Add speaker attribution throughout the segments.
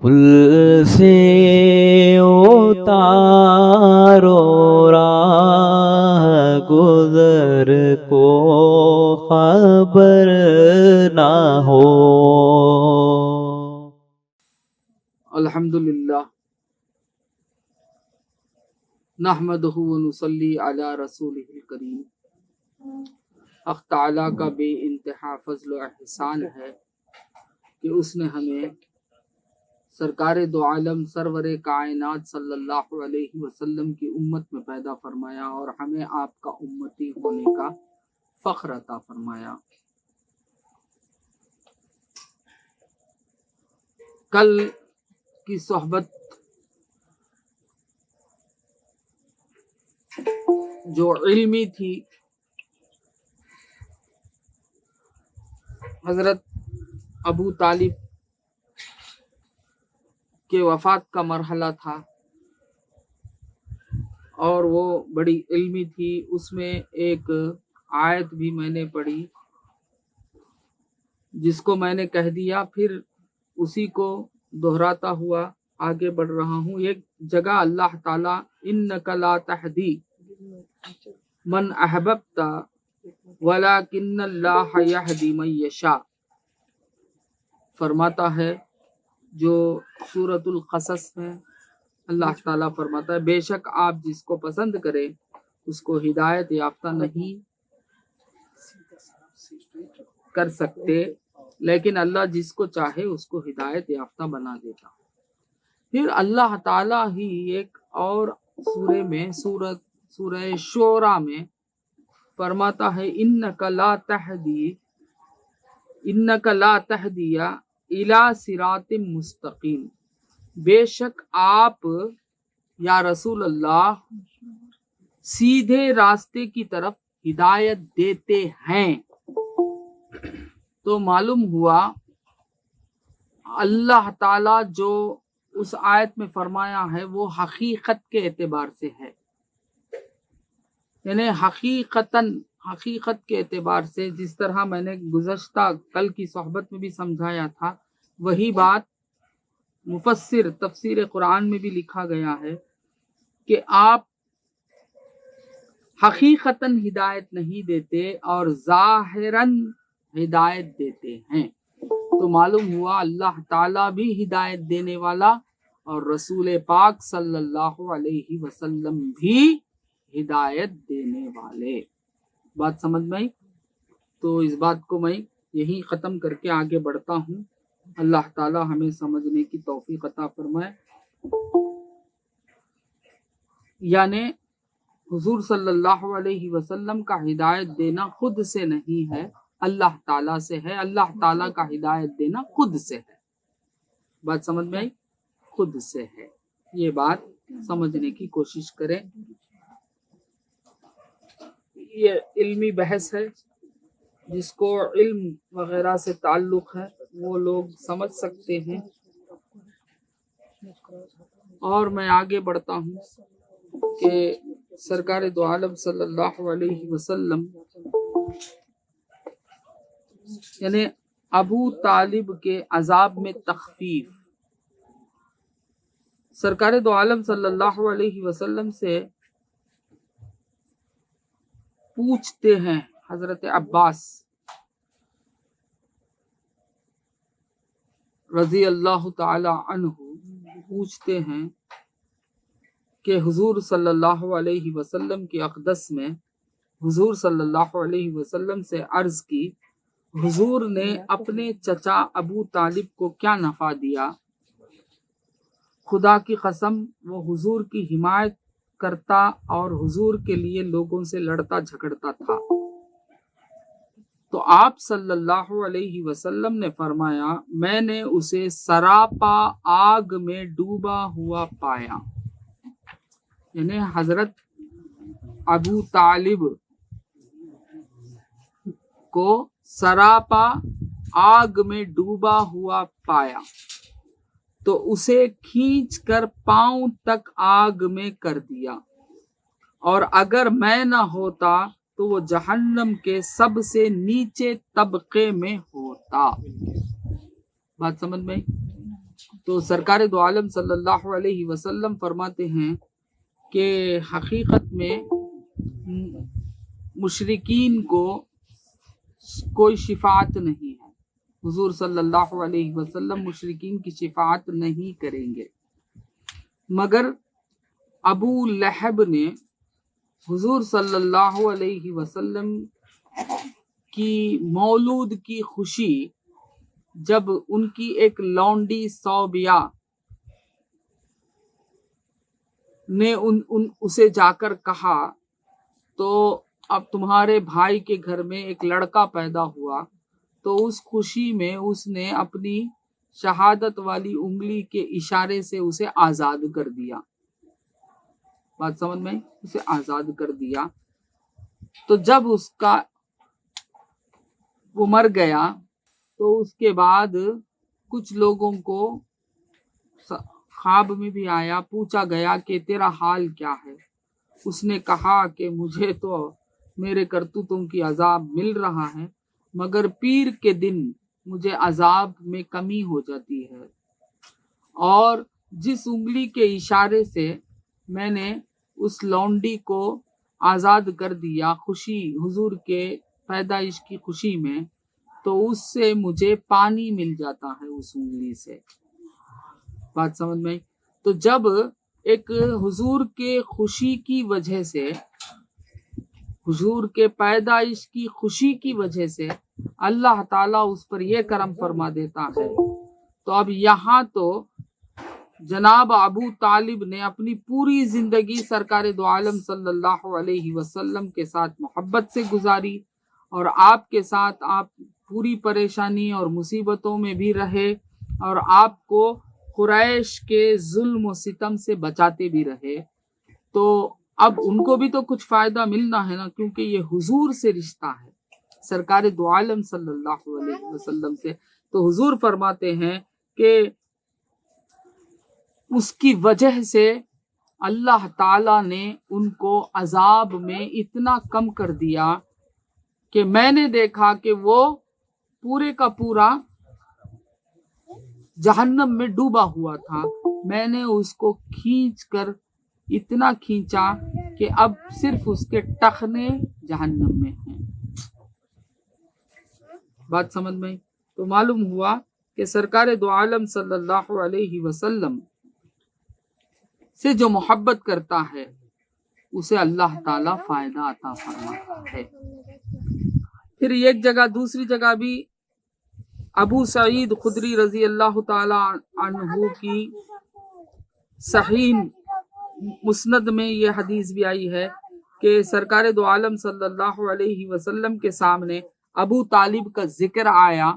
Speaker 1: پل سے اتارو راہ گزر کو خبر نہ ہو.
Speaker 2: الحمدللہ نحمدہ ونصلی علی رسولہ الکریم. حق تعالیٰ کا بے انتہا فضل و احسان ہے کہ اس نے ہمیں سرکار دو عالم سرور کائنات صلی اللہ علیہ وسلم کی امت میں پیدا فرمایا اور ہمیں آپ کا امتی ہونے کا فخر عطا فرمایا. کل کی صحبت جو علمی تھی، حضرت ابو طالب کے وفات کا مرحلہ تھا اور وہ بڑی علمی تھی. اس میں ایک آیت بھی میں نے پڑھی جس کو میں نے کہہ دیا، پھر اسی کو دہراتا ہوا آگے بڑھ رہا ہوں. ایک جگہ اللہ تعالیٰ انک لا تہدی من احببت ولکن اللہ یہدی من یشاء فرماتا ہے، جو سورۃ القصص میں اللہ تعالیٰ فرماتا ہے بے شک آپ جس کو پسند کرے اس کو ہدایت یافتہ نہیں کر سکتے، لیکن اللہ جس کو چاہے اس کو ہدایت یافتہ بنا دیتا. پھر اللہ تعالیٰ ہی ایک اور سورہ میں سورہ شعراء میں فرماتا ہے انک لا تہدی الی صراط مستقیم، بے شک آپ یا رسول اللہ سیدھے راستے کی طرف ہدایت دیتے ہیں. تو معلوم ہوا اللہ تعالیٰ جو اس آیت میں فرمایا ہے وہ حقیقت کے اعتبار سے ہے، یعنی حقیقت کے اعتبار سے. جس طرح میں نے گزشتہ کل کی صحبت میں بھی سمجھایا تھا، وہی بات مفسر تفسیر قرآن میں بھی لکھا گیا ہے کہ آپ حقیقتاً ہدایت نہیں دیتے اور ظاہراً ہدایت دیتے ہیں. تو معلوم ہوا اللہ تعالیٰ بھی ہدایت دینے والا اور رسول پاک صلی اللہ علیہ وسلم بھی ہدایت دینے والے. بات سمجھ میں آئی؟ تو اس بات کو میں یہی ختم کر کے آگے بڑھتا ہوں. اللہ تعالیٰ ہمیں سمجھنے کی توفیق عطا فرمائے. یعنی حضور صلی اللہ علیہ وسلم کا ہدایت دینا خود سے نہیں ہے، اللہ تعالیٰ سے ہے. اللہ تعالیٰ کا ہدایت دینا خود سے ہے. بات سمجھ میں آئی؟ خود سے ہے. یہ بات سمجھنے کی کوشش کریں. یہ علمی بحث ہے، جس کو علم وغیرہ سے تعلق ہے وہ لوگ سمجھ سکتے ہیں. اور میں آگے بڑھتا ہوں کہ سرکار دو عالم صلی اللہ علیہ وسلم یعنی ابو طالب کے عذاب میں تخفیف. سرکار دو عالم صلی اللہ علیہ وسلم سے پوچھتے ہیں حضرت عباس رضی اللہ تعالی عنہ، پوچھتے ہیں کہ حضور صلی اللہ علیہ وسلم کی اقدس میں حضور صلی اللہ علیہ وسلم سے عرض کی، حضور نے اپنے چچا ابو طالب کو کیا نفع دیا؟ خدا کی قسم وہ حضور کی حمایت کرتا اور حضور کے لیے لوگوں سے لڑتا جھگڑتا تھا. تو آپ صلی اللہ علیہ وسلم نے فرمایا، میں نے اسے سراپا آگ میں ڈوبا ہوا پایا. یعنی حضرت ابو طالب کو سراپا آگ میں ڈوبا ہوا پایا تو اسے کھینچ کر پاؤں تک آگ میں کر دیا، اور اگر میں نہ ہوتا تو وہ جہنم کے سب سے نیچے طبقے میں ہوتا. بات سمجھ میں؟ تو سرکار دو عالم صلی اللہ علیہ وسلم فرماتے ہیں کہ حقیقت میں مشرکین کو کوئی شفاعت نہیں ہے. حضور صلی اللہ علیہ وسلم مشرکین کی شفاعت نہیں کریں گے. مگر ابو لہب نے حضور صلی اللہ علیہ وسلم کی مولود کی خوشی جب ان کی ایک لونڈی صوبیہ نے اسے جا کر کہا تو اب تمہارے بھائی کے گھر میں ایک لڑکا پیدا ہوا، تو اس خوشی میں اس نے اپنی شہادت والی انگلی کے اشارے سے اسے آزاد کر دیا. بات سمجھ میں؟ اسے آزاد کر دیا. تو جب اس کا وہ مر گیا تو اس کے بعد کچھ لوگوں کو خواب میں بھی آیا، پوچھا گیا کہ تیرا حال کیا ہے. اس نے کہا کہ مجھے تو میرے کرتوتوں کی عذاب مل رہا ہے، مگر پیر کے دن مجھے عذاب میں کمی ہو جاتی ہے، اور جس انگلی کے اشارے سے میں نے اس لونڈی کو آزاد کر دیا خوشی حضور کے پیدائش کی خوشی میں، تو اس سے مجھے پانی مل جاتا ہے اس انگلی سے. بات سمجھ میں؟ تو جب ایک حضور کے خوشی کی وجہ سے، حضور کے پیدائش کی خوشی کی وجہ سے اللہ تعالیٰ اس پر یہ کرم فرما دیتا ہے، تو اب یہاں تو جناب ابو طالب نے اپنی پوری زندگی سرکار دو عالم صلی اللہ علیہ وسلم کے ساتھ محبت سے گزاری، اور آپ کے ساتھ آپ پوری پریشانی اور مصیبتوں میں بھی رہے، اور آپ کو قریش کے ظلم و ستم سے بچاتے بھی رہے. تو اب ان کو بھی تو کچھ فائدہ ملنا ہے نا، کیونکہ یہ حضور سے رشتہ ہے، سرکار دو عالم صلی اللہ علیہ وسلم سے. تو حضور فرماتے ہیں کہ اس کی وجہ سے اللہ تعالیٰ نے ان کو عذاب میں اتنا کم کر دیا کہ میں نے دیکھا کہ وہ پورے کا پورا جہنم میں ڈوبا ہوا تھا. میں نے اس کو کھینچ کر اتنا کھینچا کہ اب صرف اس کے ٹخنے جہنم میں ہیں. بات سمجھ میں؟ تو معلوم ہوا کہ سرکار دو عالم صلی اللہ علیہ وسلم سے جو محبت کرتا ہے اسے اللہ تعالیٰ فائدہ عطا فرماتا ہے. پھر ایک جگہ دوسری جگہ بھی ابو سعید خدری رضی اللہ تعالی عنہ کی صحیح مسند میں یہ حدیث بھی آئی ہے کہ سرکار دو عالم صلی اللہ علیہ وسلم کے سامنے ابو طالب کا ذکر آیا.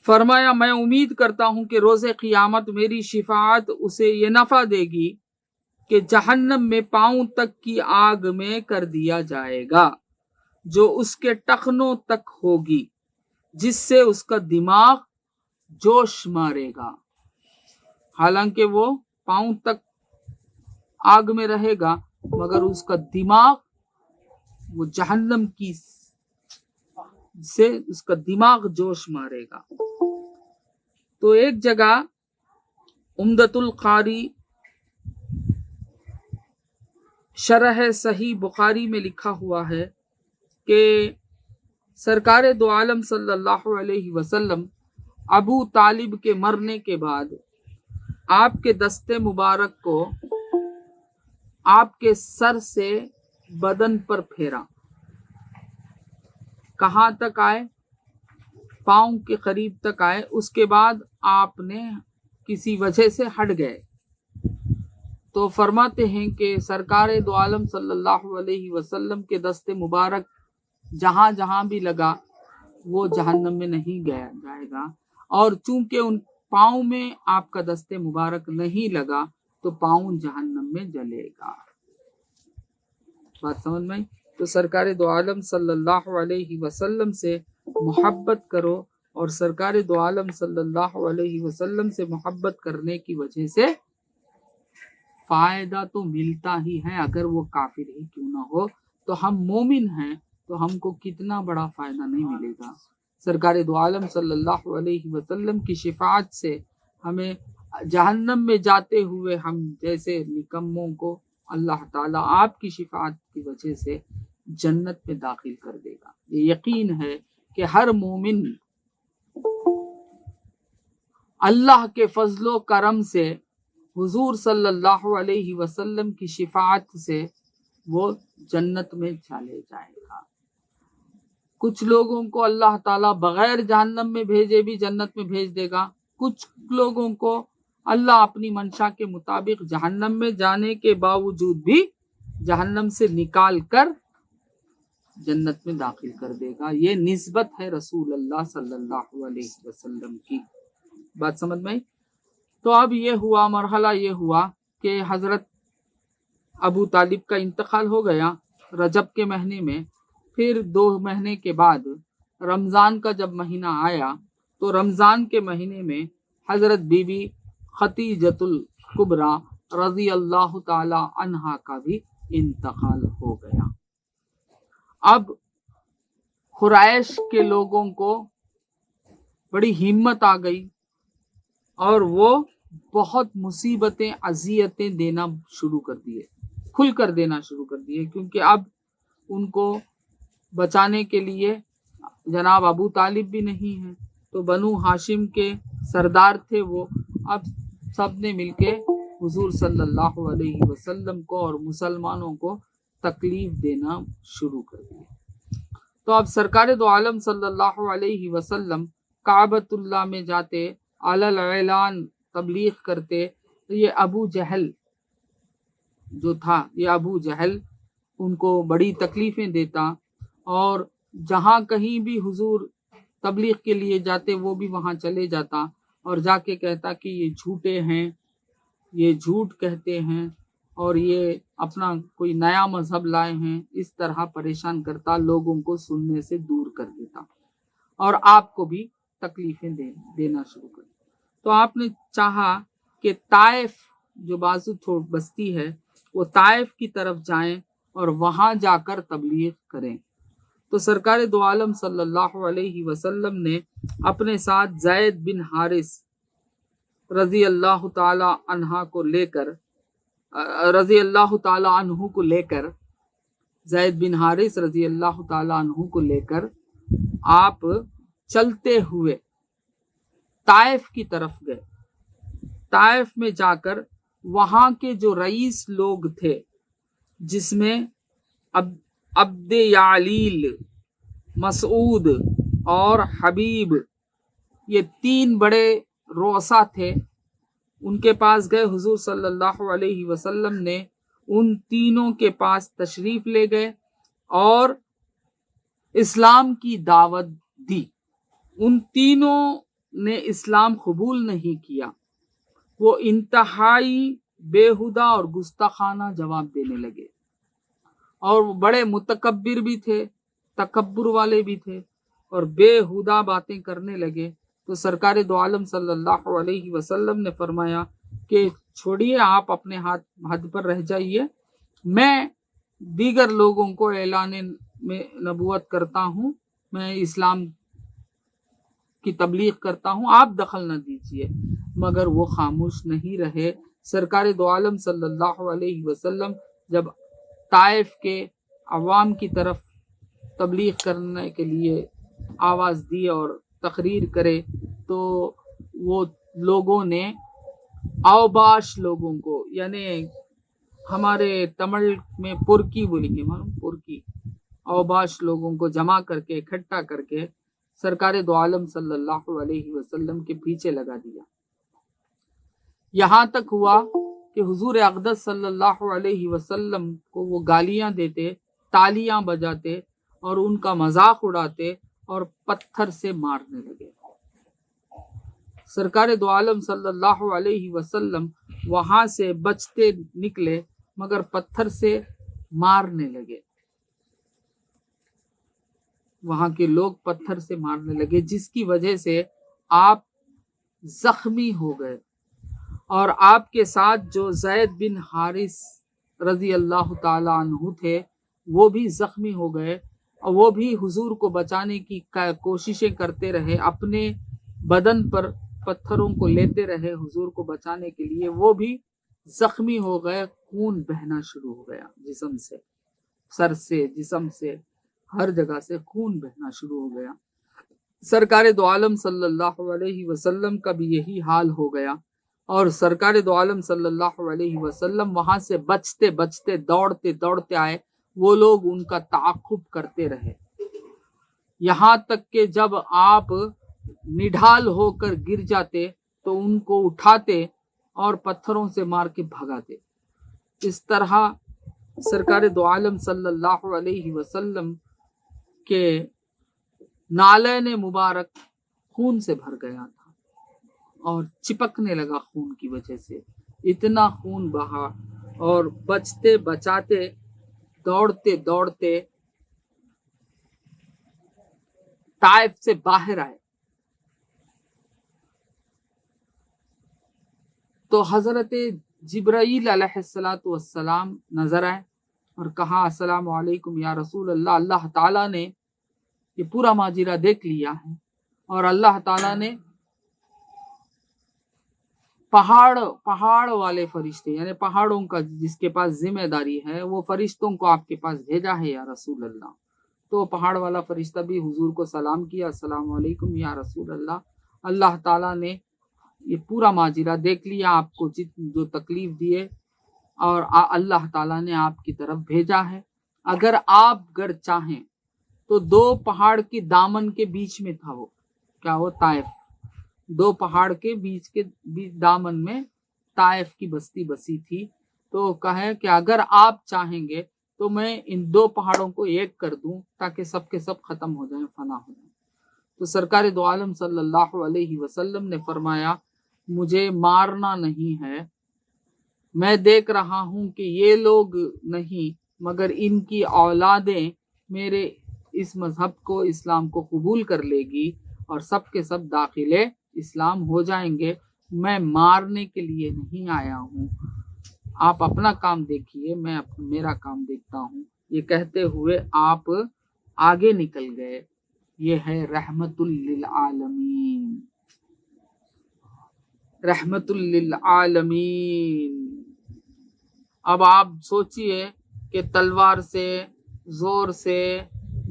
Speaker 2: فرمایا میں امید کرتا ہوں کہ روز قیامت میری شفاعت اسے یہ نفع دے گی کہ جہنم میں پاؤں تک کی آگ میں کر دیا جائے گا جو اس کے ٹخنوں تک ہوگی، جس سے اس کا دماغ جوش مارے گا. حالانکہ وہ پاؤں تک آگ میں رہے گا مگر اس کا دماغ وہ جہنم کی سے اس کا دماغ جوش مارے گا. تو ایک جگہ عمدۃ القاری شرح صحیح بخاری میں لکھا ہوا ہے کہ سرکار دو عالم صلی اللہ علیہ وسلم ابو طالب کے مرنے کے بعد آپ کے دست مبارک کو آپ کے سر سے بدن پر پھیرا. کہاں تک آئے؟ پاؤں کے قریب تک آئے. اس کے بعد آپ نے کسی وجہ سے ہٹ گئے. تو فرماتے ہیں کہ سرکار دو عالم صلی اللہ علیہ وسلم کے دست مبارک جہاں جہاں بھی لگا وہ جہنم میں نہیں جائے گا، اور چونکہ ان پاؤں میں آپ کا دست مبارک نہیں لگا تو پاؤں جہنم میں جلے گا. بات سمجھ میں؟ تو سرکار دو عالم صلی اللہ علیہ وسلم سے محبت کرو، اور سرکار دو عالم صلی اللہ علیہ وسلم سے محبت کرنے کی وجہ سے فائدہ تو ملتا ہی ہے، اگر وہ کافر ہی کیوں نہ ہو. تو ہم مومن ہیں تو ہم کو کتنا بڑا فائدہ نہیں ملے گا. سرکار دو عالم صلی اللہ علیہ وسلم کی شفاعت سے ہمیں جہنم میں جاتے ہوئے ہم جیسے نکموں کو اللہ تعالیٰ آپ کی شفاعت کی وجہ سے جنت میں داخل کر دے گا۔ یہ یقین ہے کہ ہر مومن اللہ کے فضل و کرم سے حضور صلی اللہ علیہ وسلم کی شفاعت سے وہ جنت میں چلے جائے گا۔ کچھ لوگوں کو اللہ تعالیٰ بغیر جہنم میں بھیجے بھی جنت میں بھیج دے گا، کچھ لوگوں کو اللہ اپنی منشا کے مطابق جہنم میں جانے کے باوجود بھی جہنم سے نکال کر جنت میں داخل کر دے گا۔ یہ نسبت ہے رسول اللہ صلی اللہ علیہ وسلم کی۔ بات سمجھ میں آئی؟ تو اب یہ ہوا مرحلہ، یہ ہوا کہ حضرت ابو طالب کا انتقال ہو گیا رجب کے مہینے میں۔ پھر 2 مہینے کے بعد رمضان کا جب مہینہ آیا تو رمضان کے مہینے میں حضرت بی بی خدیجۃ الکبریٰ رضی اللہ تعالی عنہا کا بھی انتقال ہو گیا۔ اب قریش کے لوگوں کو بڑی ہمت آ گئی اور وہ بہت مصیبتیں اذیتیں دینا شروع کر دیے، کھل کر دینا شروع کر دیے، کیونکہ اب ان کو بچانے کے لیے جناب ابو طالب بھی نہیں ہیں، تو بنو ہاشم کے سردار تھے وہ۔ اب سب نے مل کے حضور صلی اللہ علیہ وسلم کو اور مسلمانوں کو تکلیف دینا شروع کر دیا۔ تو اب سرکار دو عالم صلی اللہ علیہ وسلم کعبۃ اللہ میں جاتے، علی اعلان تبلیغ کرتے۔ یہ ابو جہل جو تھا، یہ ابو جہل ان کو بڑی تکلیفیں دیتا، اور جہاں کہیں بھی حضور تبلیغ کے لیے جاتے وہ بھی وہاں چلے جاتا اور جا کے کہتا کہ یہ جھوٹے ہیں، یہ جھوٹ کہتے ہیں اور یہ اپنا کوئی نیا مذہب لائے ہیں۔ اس طرح پریشان کرتا، لوگوں کو سننے سے دور کر دیتا اور آپ کو بھی تکلیفیں دینا شروع کر دیا۔ تو آپ نے چاہا کہ طائف جو بازو بستی ہے وہ طائف کی طرف جائیں اور وہاں جا کر تبلیغ کریں۔ تو سرکار دو عالم صلی اللہ علیہ وسلم نے اپنے ساتھ زید بن حارث رضی اللہ تعالی عنہ کو لے کر زید بن حارث رضی اللہ تعالی عنہ کو لے کر آپ چلتے ہوئے طائف کی طرف گئے۔ طائف میں جا کر وہاں کے جو رئیس لوگ تھے، جس میں عبد یعلیل، مسعود اور حبیب، یہ 3 بڑے رؤسا تھے، ان کے پاس گئے۔ حضور صلی اللہ علیہ وسلم نے ان تینوں کے پاس تشریف لے گئے اور اسلام کی دعوت دی۔ ان تینوں نے اسلام قبول نہیں کیا، وہ انتہائی بےہودہ اور گستاخانہ جواب دینے لگے، اور وہ بڑے متکبر بھی تھے، تکبر والے بھی تھے، اور بےہودہ باتیں کرنے لگے۔ تو سرکار دو عالم صلی اللہ علیہ وسلم نے فرمایا کہ چھوڑیے، آپ اپنے حد پر رہ جائیے، میں دیگر لوگوں کو اعلان میں نبوت کرتا ہوں، میں اسلام کی تبلیغ کرتا ہوں، آپ دخل نہ دیجیے۔ مگر وہ خاموش نہیں رہے۔ سرکار دو عالم صلی اللہ علیہ وسلم جب طائف کے عوام کی طرف تبلیغ کرنے کے لیے آواز دی اور تقریر کرے، تو وہ لوگوں نے اوباش لوگوں کو، یعنی ہمارے تمل میں پرکی بولیں گے، معلوم پرکی، اوباش لوگوں کو جمع کر کے اکٹھا کر کے سرکار دو عالم صلی اللہ علیہ وسلم کے پیچھے لگا دیا۔ یہاں تک ہوا کہ حضور اقدس صلی اللہ علیہ وسلم کو وہ گالیاں دیتے، تالیاں بجاتے اور ان کا مذاق اڑاتے اور پتھر سے مارنے لگے۔ سرکار دو عالم صلی اللہ علیہ وسلم وہاں سے بچتے نکلے، مگر پتھر سے مارنے لگے، وہاں کے لوگ پتھر سے مارنے لگے، جس کی وجہ سے آپ زخمی ہو گئے، اور آپ کے ساتھ جو زید بن حارث رضی اللہ تعالی عنہ تھے وہ بھی زخمی ہو گئے، اور وہ بھی حضور کو بچانے کی کوششیں کرتے رہے، اپنے بدن پر پتھروں کو لیتے رہے حضور کو بچانے کے لیے، وہ بھی زخمی ہو گئے، خون بہنا شروع ہو گیا جسم سے، سر سے، جسم سے، ہر جگہ سے خون بہنا شروع ہو گیا۔ سرکار دو عالم صلی اللہ علیہ وسلم کا بھی یہی حال ہو گیا، اور سرکار دو عالم صلی اللہ علیہ وسلم وہاں سے بچتے بچتے دوڑتے دوڑتے آئے، وہ لوگ ان کا تعاقب کرتے رہے، یہاں تک کہ جب آپ نڈھال ہو کر گر جاتے تو ان کو اٹھاتے اور پتھروں سے مار کے بھگاتے۔ اس طرح سرکار دو عالم صلی اللہ علیہ وسلم کے نالین مبارک خون سے بھر گیا تھا اور چپکنے لگا خون کی وجہ سے، اتنا خون بہا، اور بچتے بچاتے دوڑتے دوڑتے طائف سے باہر آئے تو حضرت جبرائیل علیہ السلام نظر آئے اور کہا السلام علیکم یا رسول اللہ، اللہ تعالیٰ نے یہ پورا ماجرا دیکھ لیا ہے، اور اللہ تعالیٰ نے پہاڑ والے فرشتے، یعنی پہاڑوں کا جس کے پاس ذمہ داری ہے، وہ فرشتوں کو آپ کے پاس بھیجا ہے یا رسول اللہ۔ تو پہاڑ والا فرشتہ بھی حضور کو سلام کیا، السلام علیکم یا رسول اللہ، اللہ تعالیٰ نے یہ پورا ماجرا دیکھ لیا، آپ کو جو تکلیف دیے، اور اللہ تعالیٰ نے آپ کی طرف بھیجا ہے۔ اگر آپ چاہیں تو دو پہاڑ کی دامن کے بیچ میں تھا وہ، کیا وہ طائف، دو پہاڑ کے بیچ دامن میں طائف کی بستی بسی تھی، تو کہے کہ اگر آپ چاہیں گے تو میں ان دو پہاڑوں کو ایک کر دوں تاکہ سب کے سب ختم ہو جائیں، فنا ہو جائیں۔ تو سرکار دو عالم صلی اللہ علیہ وسلم نے فرمایا مجھے مارنا نہیں ہے، میں دیکھ رہا ہوں کہ یہ لوگ نہیں مگر ان کی اولادیں میرے اس مذہب کو، اسلام کو قبول کر لے گی اور سب کے سب داخل اسلام ہو جائیں گے، میں مارنے کے لیے نہیں آیا ہوں، آپ اپنا کام دیکھیے، میں میرا کام دیکھتا ہوں۔ یہ کہتے ہوئے آپ آگے نکل گئے۔ یہ ہے رحمت للعالمین، رحمت للعالمین۔ اب آپ سوچئے کہ تلوار سے، زور سے،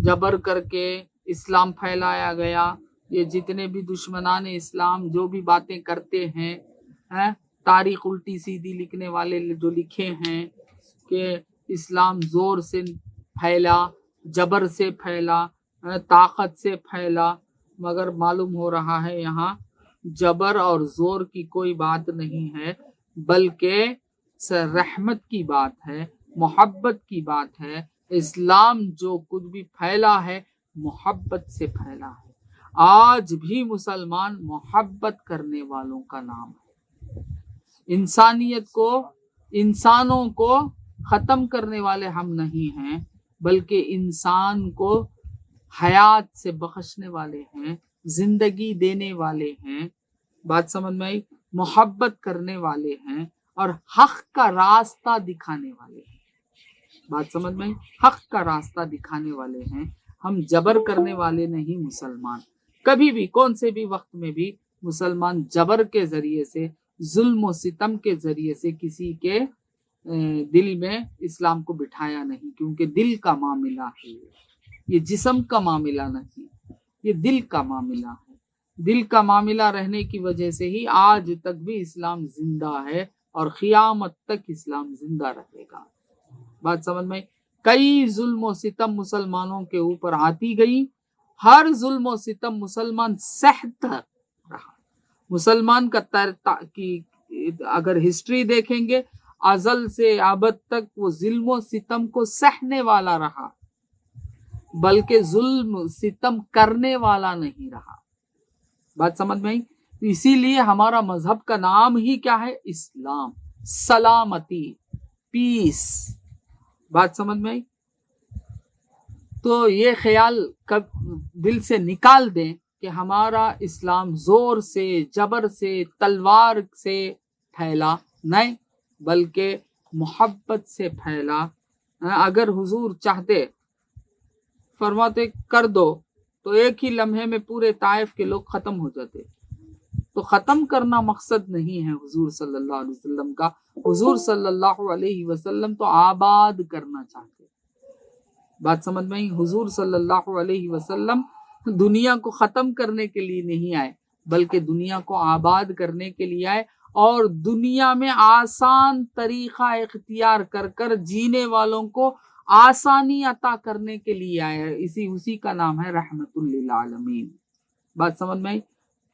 Speaker 2: جبر کر کے اسلام پھیلایا گیا، یہ جتنے بھی دشمنان اسلام جو بھی باتیں کرتے ہیں، تاریخ الٹی سیدھی لکھنے والے جو لکھے ہیں کہ اسلام زور سے پھیلا، جبر سے پھیلا، طاقت سے پھیلا، مگر معلوم ہو رہا ہے یہاں جبر اور زور کی کوئی بات نہیں ہے، بلکہ رحمت کی بات ہے، محبت کی بات ہے۔ اسلام جو کچھ بھی پھیلا ہے محبت سے پھیلا ہے۔ آج بھی مسلمان محبت کرنے والوں کا نام ہے۔ انسانیت کو، انسانوں کو ختم کرنے والے ہم نہیں ہیں، بلکہ انسان کو حیات سے بخشنے والے ہیں، زندگی دینے والے ہیں، بات سمجھ میں آئی، محبت کرنے والے ہیں اور حق کا راستہ دکھانے والے ہیں، بات سمجھ میں آئی، حق کا راستہ دکھانے والے ہیں، ہم جبر کرنے والے نہیں۔ مسلمان کبھی بھی کون سے بھی وقت میں بھی مسلمان جبر کے ذریعے سے، ظلم و ستم کے ذریعے سے کسی کے دل میں اسلام کو بٹھایا نہیں، کیونکہ دل کا معاملہ ہے، یہ جسم کا معاملہ نہیں، یہ دل کا معاملہ ہے۔ دل کا معاملہ رہنے کی وجہ سے ہی آج تک بھی اسلام زندہ ہے اور قیامت تک اسلام زندہ رہے گا، بات سمجھ میں۔ کئی ظلم و ستم مسلمانوں کے اوپر آتی گئی، ہر ظلم و ستم مسلمان سہتا رہا۔ مسلمان کا اگر ہسٹری دیکھیں گے، ازل سے ابد تک وہ ظلم و ستم کو سہنے والا رہا، بلکہ ظلم ستم کرنے والا نہیں رہا، بات سمجھ میں آئی۔ اسی لیے ہمارا مذہب کا نام ہی کیا ہے؟ اسلام، سلامتی، پیس، بات سمجھ میں آئی۔ تو یہ خیال دل سے نکال دیں کہ ہمارا اسلام زور سے، جبر سے، تلوار سے پھیلا نہیں، بلکہ محبت سے پھیلا۔ اگر حضور چاہتے فرماتے کر دو تو ایک ہی لمحے میں پورے طائف کے لوگ ختم ہو جاتے. تو ختم کرنا مقصد نہیں ہے حضور صلی اللہ علیہ وسلم کا. حضور صلی اللہ علیہ وسلم تو آباد کرنا چاہتے. بات سمجھ میں آئی؟ حضور صلی اللہ علیہ وسلم دنیا کو ختم کرنے کے لیے نہیں آئے بلکہ دنیا کو آباد کرنے کے لیے آئے، اور دنیا میں آسان طریقہ اختیار کر کر جینے والوں کو آسانی عطا کرنے کے لیے آئے. اسی کا نام ہے رحمت للعالمین. بات سمجھ میں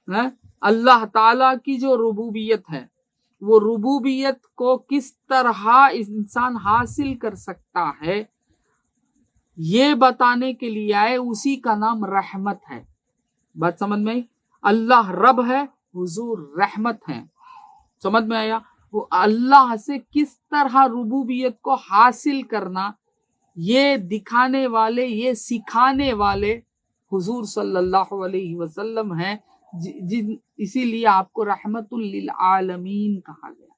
Speaker 2: آئی؟ اللہ تعالیٰ کی جو ربوبیت ہے وہ ربوبیت کو کس طرح انسان حاصل کر سکتا ہے یہ بتانے کے لیے آئے. اسی کا نام رحمت ہے. بات سمجھ میں آئی؟ اللہ رب ہے، حضور رحمت ہے. سمجھ میں آیا؟ وہ اللہ سے کس طرح ربوبیت کو حاصل کرنا یہ دکھانے والے، یہ سکھانے والے حضور صلی اللہ علیہ وسلم ہیں. اسی لیے آپ کو رحمت للعالمین کہا گیا.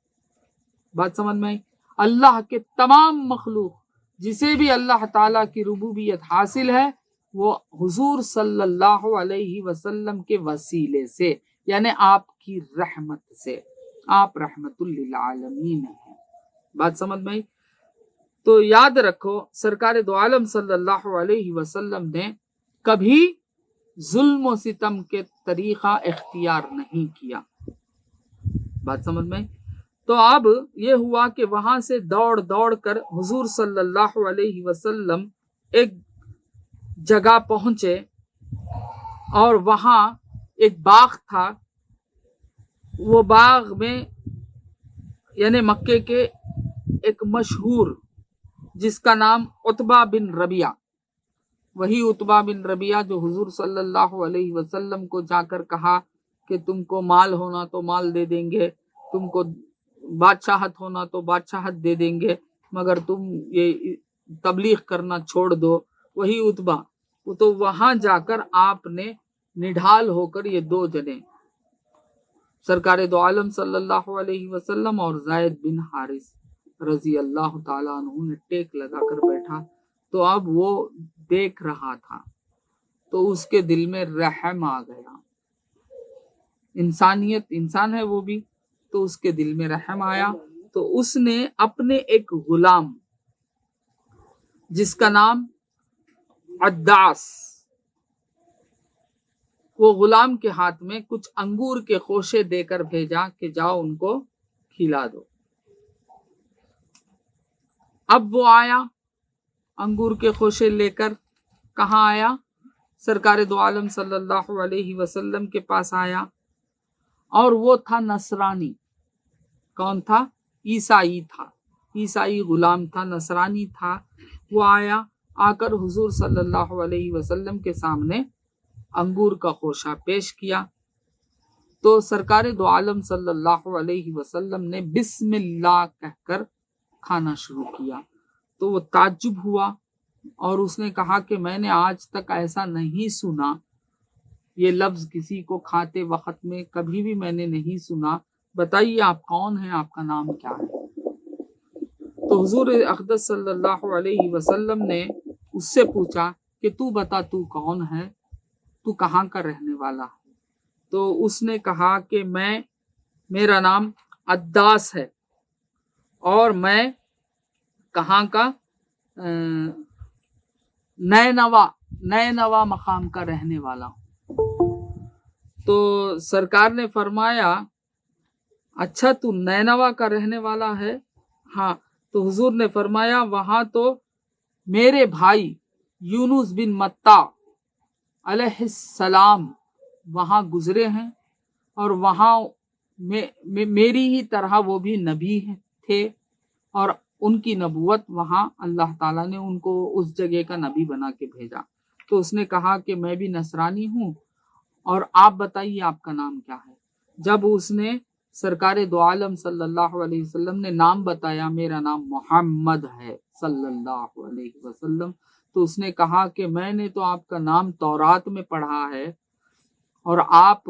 Speaker 2: بات سمجھ میں آئی؟ اللہ کے تمام مخلوق جسے بھی اللہ تعالیٰ کی ربوبیت حاصل ہے وہ حضور صلی اللہ علیہ وسلم کے وسیلے سے، یعنی آپ کی رحمت سے. آپ رحمت للعالمین ہیں. بات سمجھ میں آئی؟ تو یاد رکھو سرکار دو عالم صلی اللہ علیہ وسلم نے کبھی ظلم و ستم کے طریقہ اختیار نہیں کیا. بات سمجھ میں آئی؟ تو اب یہ ہوا کہ وہاں سے دوڑ کر حضور صلی اللہ علیہ وسلم ایک جگہ پہنچے اور وہاں ایک باغ تھا. وہ باغ میں یعنی مکے کے ایک مشہور جس کا نام عتبہ بن ربیعہ، وہی عتبہ بن ربیعہ جو حضور صلی اللہ علیہ وسلم کو جا کر کہا کہ تم کو مال ہونا تو مال دے دیں گے، تم کو بادشاہت ہونا تو بادشاہت دے دیں گے، مگر تم یہ تبلیغ کرنا چھوڑ دو. وہی عتبہ تو وہاں جا کر آپ نے نڈھال ہو کر یہ دو جنے سرکار دو عالم صلی اللہ علیہ وسلم اور زید بن حارث رضی اللہ تعالیٰ عنہ نے ٹیک لگا کر بیٹھا. تو اب وہ دیکھ رہا تھا تو اس کے دل میں رحم آ گیا. انسانیت، انسان ہے وہ بھی، تو اس کے دل میں رحم آیا. تو اس نے اپنے ایک غلام جس کا نام عداس، وہ غلام کے ہاتھ میں کچھ انگور کے خوشے دے کر بھیجا کہ جاؤ ان کو کھلا دو. اب وہ آیا انگور کے خوشے لے کر. کہاں آیا؟ سرکار دو عالم صلی اللہ علیہ وسلم کے پاس آیا، اور وہ تھا نصرانی. کون تھا؟ عیسائی تھا. عیسائی غلام تھا، نصرانی تھا. وہ آیا، آ کر حضور صلی اللہ علیہ وسلم کے سامنے انگور کا خوشہ پیش کیا. تو سرکار دو عالم صلی اللہ علیہ وسلم نے بسم اللہ کہہ کر کھانا شروع کیا. تو وہ تعجب ہوا اور اس نے کہا کہ میں نے آج تک ایسا نہیں سنا، یہ لفظ کسی کو کھاتے وقت میں کبھی بھی میں نے نہیں سنا. بتائیے آپ کون ہیں، آپ کا نام کیا ہے؟ تو حضور اقدس صلی اللہ علیہ وسلم نے اس سے پوچھا کہ تو بتا تو کون ہے، تو کہاں کا رہنے والا ہے؟ تو اس نے کہا کہ میرا نام عداس ہے اور میں کہاں کا؟ نینوا مقام کا رہنے والا ہوں. تو سرکار نے فرمایا اچھا تو نینوا کا رہنے والا ہے؟ ہاں. تو حضور نے فرمایا وہاں تو میرے بھائی یونس بن متا علیہ السلام وہاں گزرے ہیں، اور وہاں میری ہی طرح وہ بھی نبی تھے، اور ان کی نبوت وہاں اللہ تعالیٰ نے ان کو اس جگہ کا نبی بنا کے بھیجا. تو اس نے کہا کہ میں بھی نصرانی ہوں، اور آپ بتائیے آپ کا نام کیا ہے؟ جب اس نے سرکار دو عالم صلی اللہ علیہ وسلم نے نام بتایا، میرا نام محمد ہے صلی اللہ علیہ وسلم، تو اس نے کہا کہ میں نے تو آپ کا نام تورات میں پڑھا ہے، اور آپ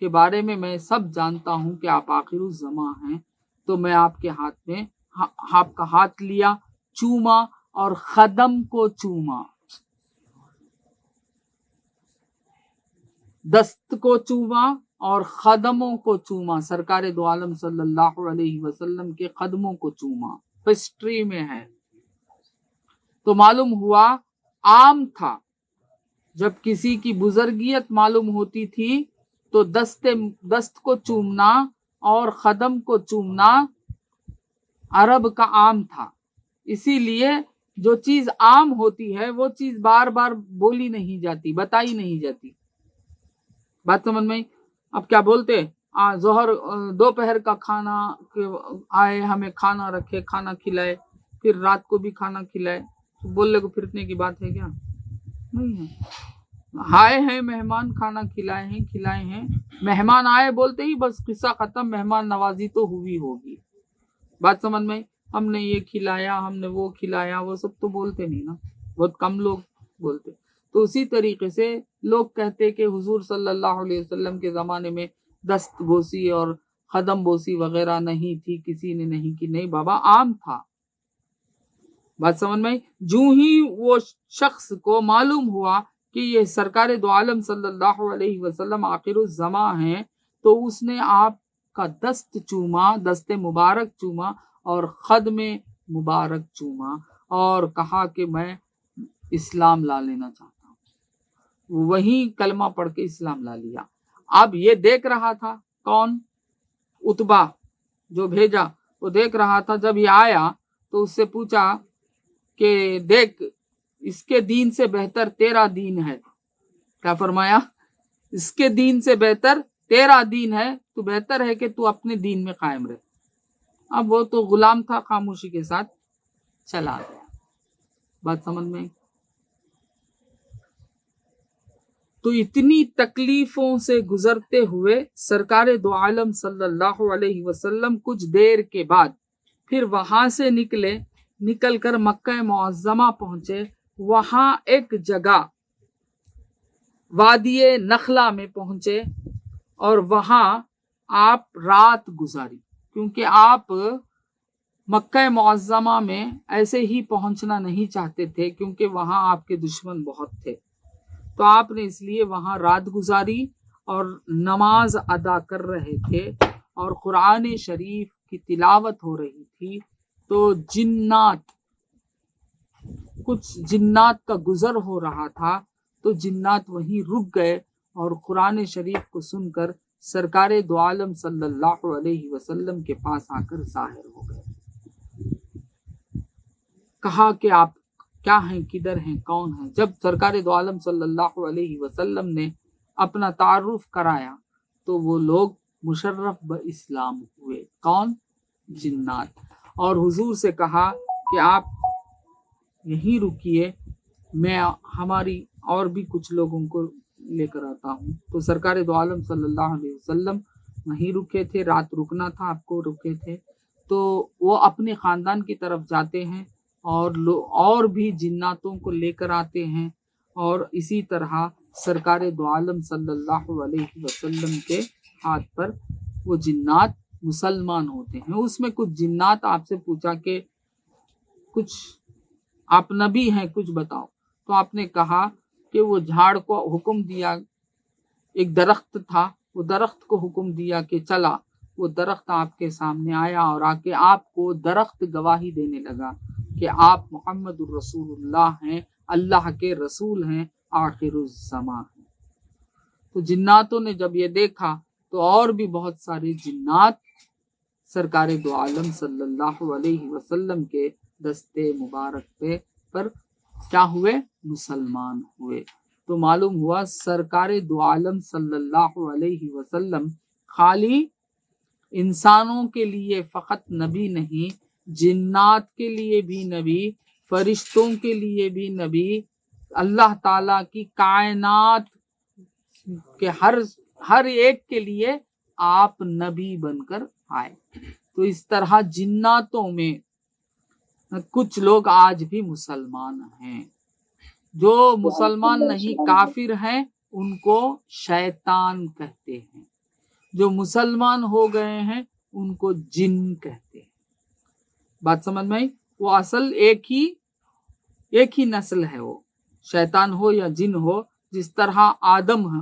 Speaker 2: کے بارے میں سب جانتا ہوں کہ آپ آخر الزماں ہیں. تو میں آپ کے ہاتھ میں آپ کا ہاتھ لیا، چوما اور خدم کو چوما. دست کو چوما اور قدموں کو چوما، سرکار دو عالم صلی اللہ علیہ وسلم کے قدموں کو چوما، ہسٹری میں ہے۔ تو معلوم ہوا عام تھا، جب کسی کی بزرگیت معلوم ہوتی تھی تو دست کو چومنا اور قدم کو چومنا عرب کا عام تھا۔ اسی لیے جو چیز عام ہوتی ہے وہ چیز بار بار بولی نہیں جاتی، بتائی نہیں جاتی۔ بات سمجھ میں؟ اب کیا بولتے، ظہر دوپہر کا کھانا آئے، ہمیں کھانا رکھے، کھانا کھلائے، پھر رات کو بھی کھانا کھلائے، بولنے کو پھرنے کی بات ہے کیا؟ نہیں ہے۔ آئے ہیں مہمان، کھانا کھلائے ہیں، مہمان آئے بولتے ہی بس قصہ ختم، مہمان نوازی تو ہوئی ہوگی۔ بات سمجھ میں؟ ہم نے یہ کھلایا، ہم نے وہ کھلایا، وہ سب تو بولتے نہیں نا، بہت کم لوگ بولتے۔ تو اسی طریقے سے لوگ کہتے کہ حضور صلی اللہ علیہ وسلم کے زمانے میں دست بوسی اور قدم بوسی وغیرہ نہیں تھی، کسی نے نہیں کی۔ نہیں بابا، عام تھا۔ بات سمجھ میں؟ جو ہی وہ شخص کو معلوم ہوا کہ یہ سرکار دو عالم صلی اللہ علیہ وسلم آخر الزماں ہیں، تو اس نے آپ کا دست چوما، دست مبارک چوما اور قدم مبارک چوما اور کہا کہ میں اسلام لا لینا چاہتا ہوں۔ وہی کلمہ پڑھ کے اسلام لا لیا۔ اب یہ دیکھ رہا تھا، کون؟ عتبہ جو بھیجا، وہ دیکھ رہا تھا۔ جب یہ آیا تو اس سے پوچھا کہ دیکھ، اس کے دین سے بہتر تیرا دین ہے۔ کیا فرمایا؟ اس کے دین سے بہتر تیرا دین ہے، تو بہتر ہے کہ تو اپنے دین میں قائم رہے۔ اب وہ تو غلام تھا، خاموشی کے ساتھ چلا گیا۔ بات سمجھ میں؟ تو اتنی تکلیفوں سے گزرتے ہوئے سرکار دو عالم صلی اللہ علیہ وسلم کچھ دیر کے بعد پھر وہاں سے نکل کر مکہ معظمہ پہنچے۔ وہاں ایک جگہ وادی نخلا میں پہنچے اور وہاں آپ رات گزاری، کیونکہ آپ مکہ معظمہ میں ایسے ہی پہنچنا نہیں چاہتے تھے، کیونکہ وہاں آپ کے دشمن بہت تھے۔ تو آپ نے اس لیے وہاں رات گزاری اور نماز ادا کر رہے تھے اور قرآن شریف کی تلاوت ہو رہی تھی۔ تو کچھ جنات کا گزر ہو رہا تھا، تو جنات وہیں رک گئے اور قرآن شریف کو سن کر سرکار دو عالم صلی اللہ علیہ وسلم کے پاس آ کر ظاہر ہو گئے۔ کہا کہ آپ کیا ہیں، کدھر ہیں، کون ہیں؟ جب سرکار دو عالم صلی اللہ علیہ وسلم نے اپنا تعارف کرایا تو وہ لوگ مشرف باسلام ہوئے۔ کون؟ جنات۔ اور حضور سے کہا کہ آپ یہیں رکیے، میں ہماری اور بھی کچھ لوگوں کو لے کر آتا ہوں۔ تو سرکار دو عالم صلی اللہ علیہ وسلم وہیں رکے تھے، رات رکنا تھا، آپ کو رکے تھے۔ تو وہ اپنے خاندان کی طرف جاتے ہیں اور بھی جناتوں کو لے کر آتے ہیں، اور اسی طرح سرکار دو عالم صلی اللہ علیہ وسلم کے ہاتھ پر وہ جنات مسلمان ہوتے ہیں۔ اس میں کچھ جنات آپ سے پوچھا کہ کچھ آپ نبی ہیں، کچھ بتاؤ۔ تو آپ نے کہا کہ وہ جھاڑ کو حکم دیا، ایک درخت تھا، وہ درخت کو حکم دیا کہ چلا۔ وہ درخت آپ کے سامنے آیا اور آ کے آپ کو درخت گواہی دینے لگا کہ آپ محمد الرسول اللہ ہیں، اللہ کے رسول ہیں، آخر الزماں ہیں۔ تو جناتوں نے جب یہ دیکھا تو اور بھی بہت سارے جنات سرکار دو عالم صلی اللہ علیہ وسلم کے دستے مبارک پر کیا ہوئے؟ مسلمان ہوئے۔ تو معلوم ہوا سرکار دو عالم صلی اللہ علیہ وسلم خالی انسانوں کے لیے فقط نبی نہیں، جنات کے لیے بھی نبی، فرشتوں کے لیے بھی نبی، اللہ تعالیٰ کی کائنات کے ہر ایک کے لیے آپ نبی بن کر آئے۔ تو اس طرح جناتوں میں کچھ لوگ آج بھی مسلمان ہیں۔ جو مسلمان نہیں، کافر ہیں، ان کو شیطان کہتے ہیں۔ جو مسلمان ہو گئے ہیں ان کو جن کہتے ہیں۔ بات سمجھ میں آئی؟ وہ اصل ایک ہی نسل ہے، وہ شیطان ہو یا جن ہو۔ جس طرح آدم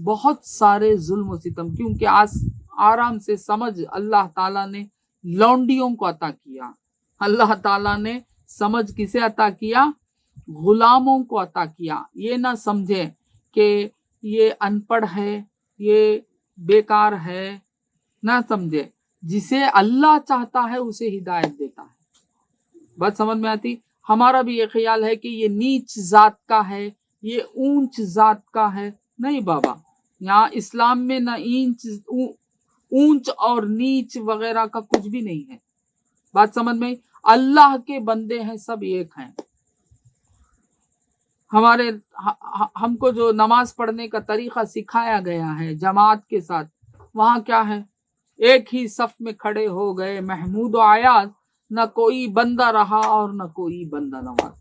Speaker 2: بہت سارے ظلم و ستم، کیونکہ آرام سے سمجھ اللہ تعالیٰ نے لونڈیوں کو عطا کیا، اللہ تعالیٰ نے سمجھ کسے عطا کیا؟ غلاموں کو عطا کیا۔ یہ نہ سمجھے کہ یہ ان پڑھ ہے، یہ بیکار ہے، نہ سمجھے، جسے اللہ چاہتا ہے اسے ہدایت دیتا ہے۔ بات سمجھ میں آتی؟ ہمارا بھی یہ خیال ہے کہ یہ نیچ ذات کا ہے، یہ اونچ ذات کا ہے۔ نہیں بابا، یہاں اسلام میں نہ اونچ اور نیچ وغیرہ کا کچھ بھی نہیں ہے۔ بات سمجھ میں؟ اللہ کے بندے ہیں، سب ایک ہیں۔ ہم کو جو نماز پڑھنے کا طریقہ سکھایا گیا ہے جماعت کے ساتھ، وہاں کیا ہے؟ ایک ہی صف میں کھڑے ہو گئے محمود و عیاض، نہ کوئی بندہ رہا اور نہ کوئی بندہ نواز،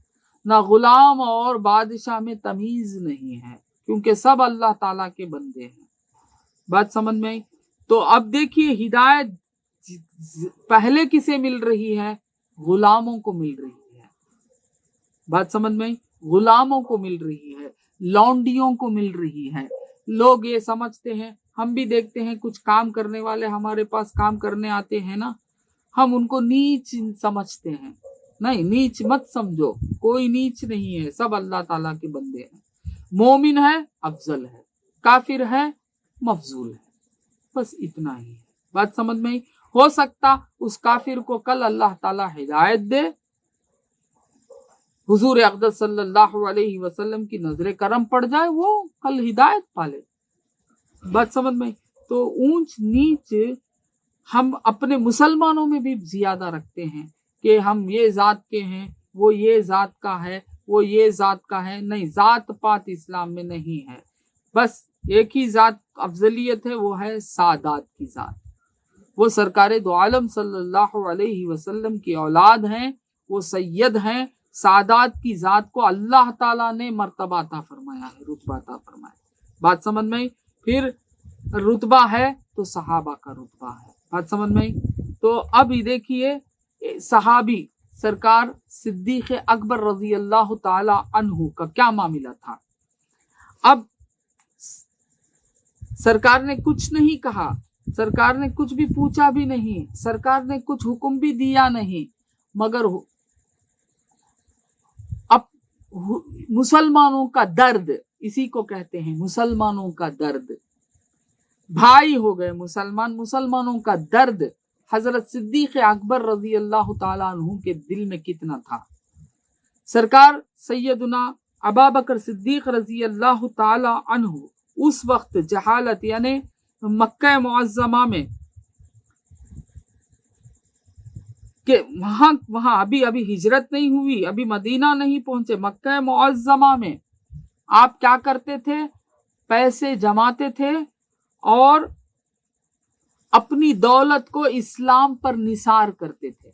Speaker 2: نہ غلام اور بادشاہ میں تمیز نہیں ہے، کیونکہ سب اللہ تعالیٰ کے بندے ہیں۔ بات سمجھ میں آئی؟ تو اب دیکھیے ہدایت پہلے کسے مل رہی ہے؟ غلاموں کو مل رہی ہے۔ بات سمجھ میں آئی؟ غلاموں کو مل رہی ہے، لونڈیوں کو مل رہی ہے۔ لوگ یہ سمجھتے ہیں، ہم بھی دیکھتے ہیں کچھ کام کرنے والے ہمارے پاس کام کرنے آتے ہیں نا، ہم ان کو نیچ سمجھتے ہیں۔ نہیں، نیچ مت سمجھو، کوئی نیچ نہیں ہے، سب اللہ تعالیٰ کے بندے ہیں۔ مومن ہے افضل ہے، کافر ہے مفضول ہے، بس اتنا ہی ہے۔ بات سمجھ میں آئی؟ ہو سکتا اس کافر کو کل اللہ تعالیٰ ہدایت دے، حضور اقدس صلی اللہ علیہ وسلم کی نظر کرم پڑ جائے، وہ کل ہدایت پالے۔ بات سمجھ میں؟ تو اونچ نیچ ہم اپنے مسلمانوں میں بھی زیادہ رکھتے ہیں کہ ہم یہ ذات کے ہیں، وہ یہ ذات کا ہے، وہ یہ ذات کا ہے۔ نہیں، ذات پات اسلام میں نہیں ہے، بس ایک ہی ذات افضلیت ہے، وہ ہے سادات کی ذات۔ وہ سرکار دو عالم صلی اللہ علیہ وسلم کی اولاد ہیں، وہ سید ہیں۔ سادات کی ذات کو اللہ تعالیٰ نے مرتبہ عطا فرمایا ہے، رتبہ عطا فرمایا ہے۔ بات سمجھ میں آئی؟ پھر رتبہ ہے تو صحابہ کا رتبہ ہے۔ بات سمجھ میں آئی؟ تو اب یہ دیکھیے صحابی سرکار صدیق اکبر رضی اللہ تعالی عنہ کا کیا معاملہ تھا۔ اب سرکار نے کچھ نہیں کہا، سرکار نے کچھ بھی پوچھا بھی نہیں، سرکار نے کچھ حکم بھی دیا نہیں، مگر اب مسلمانوں کا درد، اسی کو کہتے ہیں مسلمانوں کا درد، بھائی ہو گئے مسلمانوں کا درد حضرت صدیق اکبر رضی اللہ تعالیٰ عنہ کے دل میں کتنا تھا۔ سرکار سیدنا ابابکر صدیق رضی اللہ تعالیٰ عنہ اس وقت جہالت، یعنی مکہ معظمہ میں کہ وہاں ابھی ہجرت نہیں ہوئی، ابھی مدینہ نہیں پہنچے، مکہ معظمہ میں آپ کیا کرتے تھے؟ پیسے جماتے تھے اور اپنی دولت کو اسلام پر نثار کرتے تھے،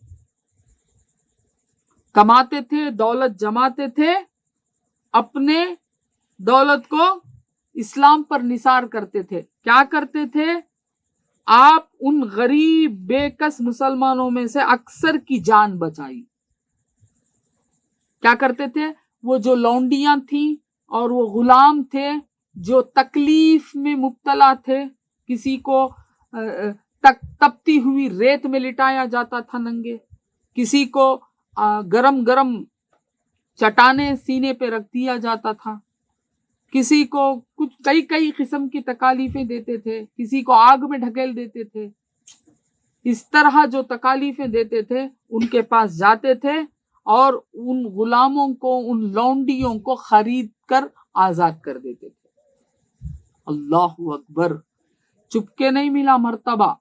Speaker 2: کماتے تھے، دولت جماتے تھے، اپنے دولت کو اسلام پر نثار کرتے تھے۔ کیا کرتے تھے؟ آپ ان غریب بے کس مسلمانوں میں سے اکثر کی جان بچائی۔ کیا کرتے تھے؟ وہ جو لونڈیاں تھیں اور وہ غلام تھے جو تکلیف میں مبتلا تھے، کسی کو تپتی ہوئی ریت میں لٹایا جاتا تھا ننگے، کسی کو گرم گرم چٹانے سینے پہ رکھ دیا جاتا تھا، کسی کو کچھ کئی قسم کی تکالیفیں دیتے تھے، کسی کو آگ میں ڈھکیل دیتے تھے۔ اس طرح جو تکالیفیں دیتے تھے ان کے پاس جاتے تھے اور ان غلاموں کو، ان لونڈیوں کو خرید کر آزاد کر دیتے تھے۔ اللہ اکبر! چپکے نہیں ملا مرتبہ،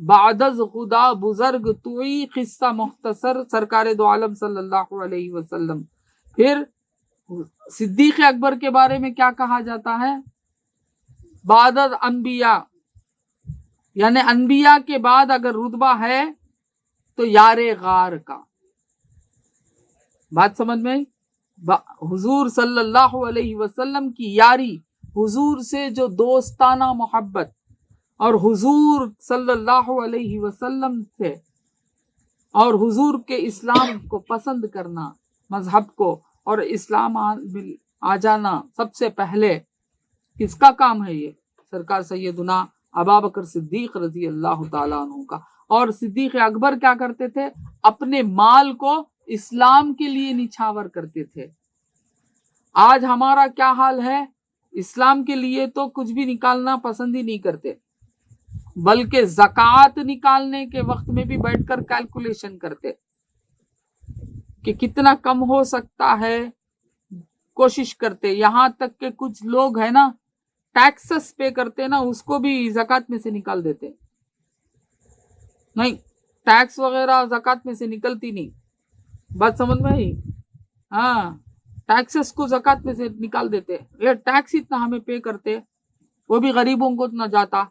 Speaker 2: بعد از خدا بزرگ توئی قصہ مختصر سرکار دو عالم صلی اللہ علیہ وسلم۔ پھر صدیق اکبر کے بارے میں کیا کہا جاتا ہے؟ بعد از انبیاء، یعنی انبیاء کے بعد اگر رتبہ ہے تو یار غار کا۔ بات سمجھ میں؟ حضور صلی اللہ علیہ وسلم کی یاری، حضور سے جو دوستانہ محبت اور حضور صلی اللہ علیہ وسلم سے اور حضور کے اسلام کو پسند کرنا، مذہب کو اور اسلام آ جانا، سب سے پہلے کس کا کام ہے؟ یہ سرکار سیدنا ابا بکر صدیق رضی اللہ تعالیٰ عنہ کا. اور صدیق اکبر کیا کرتے تھے؟ اپنے مال کو اسلام کے لیے نچھاور کرتے تھے. آج ہمارا کیا حال ہے؟ اسلام کے لیے تو کچھ بھی نکالنا پسند ہی نہیں کرتے، بلکہ زکوٰۃ نکالنے کے وقت میں بھی بیٹھ کر کیلکولیشن کرتے کہ کتنا کم ہو سکتا ہے، کوشش کرتے. یہاں تک کہ کچھ لوگ ہے نا ٹیکسز پے کرتے نا، اس کو بھی زکوٰۃ میں سے نکال دیتے. نہیں، ٹیکس وغیرہ زکوٰۃ میں سے نکلتی نہیں. بات سمجھ میں آئی؟ ہاں، ٹیکسز کو زکوٰۃ میں سے نکال دیتے. یہ ٹیکس اتنا ہمیں پے کرتے، وہ بھی غریبوں کو اتنا جاتا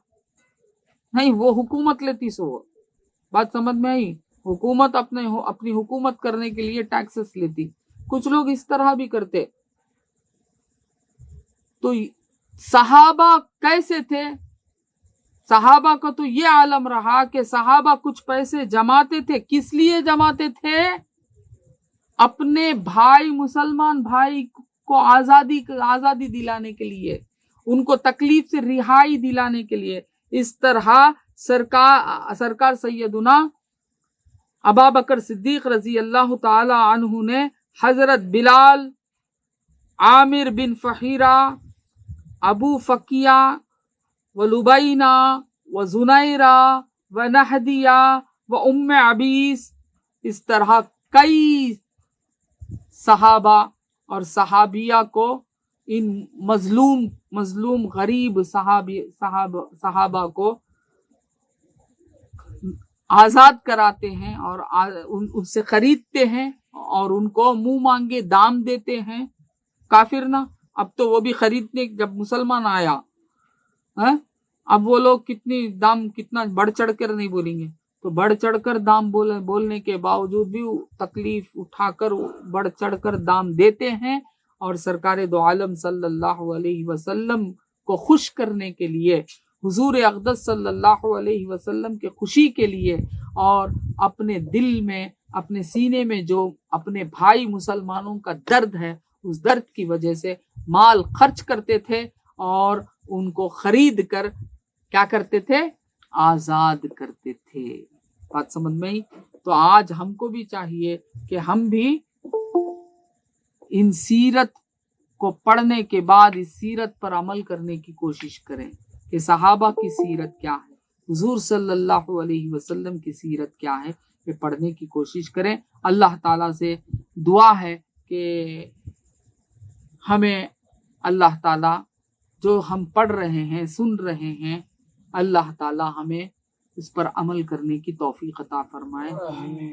Speaker 2: نہیں، وہ حکومت لیتی سو. بات سمجھ میں آئی؟ حکومت اپنی حکومت کرنے کے لیے ٹیکسز لیتی. کچھ لوگ اس طرح بھی کرتے. تو صحابہ کیسے تھے؟ صحابہ کا تو یہ عالم رہا کہ صحابہ کچھ پیسے جماتے تھے. کس لیے جماتے تھے؟ اپنے بھائی، مسلمان بھائی کو آزادی دلانے کے لیے، ان کو تکلیف سے رہائی دلانے کے لیے. اس طرح سرکار سیدنا ابا بکر صدیق رضی اللہ تعالی عنہ نے حضرت بلال، عامر بن فہیرہ، ابو فقیہ و لبینہ و زنیرہ و نہدیہ و ام عبیس، اس طرح کئی صحابہ اور صحابیہ کو، ان مظلوم غریب صحابہ کو آزاد کراتے ہیں اور ان سے خریدتے ہیں اور ان کو منہ مانگے دام دیتے ہیں. کافر نا، اب تو وہ بھی خریدنے، جب مسلمان آیا اب وہ لوگ کتنا بڑھ چڑھ کر نہیں بولیں گے، تو بڑھ چڑھ کر دام بولنے کے باوجود بھی تکلیف اٹھا کر بڑھ چڑھ کر دام دیتے ہیں. اور سرکار دو عالم صلی اللہ علیہ وسلم کو خوش کرنے کے لیے، حضور اقدس صلی اللہ علیہ وسلم کے خوشی کے لیے، اور اپنے دل میں، اپنے سینے میں جو اپنے بھائی مسلمانوں کا درد ہے، اس درد کی وجہ سے مال خرچ کرتے تھے اور ان کو خرید کر کیا کرتے تھے؟ آزاد کرتے تھے. بات سمجھ میں آئی؟ تو آج ہم کو بھی چاہیے کہ ہم بھی ان سیرت کو پڑھنے کے بعد اس سیرت پر عمل کرنے کی کوشش کریں کہ صحابہ کی سیرت کیا ہے، حضور صلی اللہ علیہ وسلم کی سیرت کیا ہے، یہ پڑھنے کی کوشش کریں. اللہ تعالیٰ سے دعا ہے کہ ہمیں اللہ تعالیٰ جو ہم پڑھ رہے ہیں، سن رہے ہیں، اللہ تعالیٰ ہمیں اس پر عمل کرنے کی توفیق عطا فرمائے.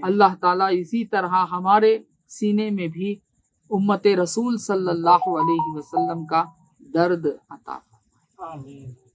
Speaker 2: اللہ تعالیٰ اسی طرح ہمارے سینے میں بھی امت رسول صلی اللہ علیہ وسلم کا درد عطا فرمائے.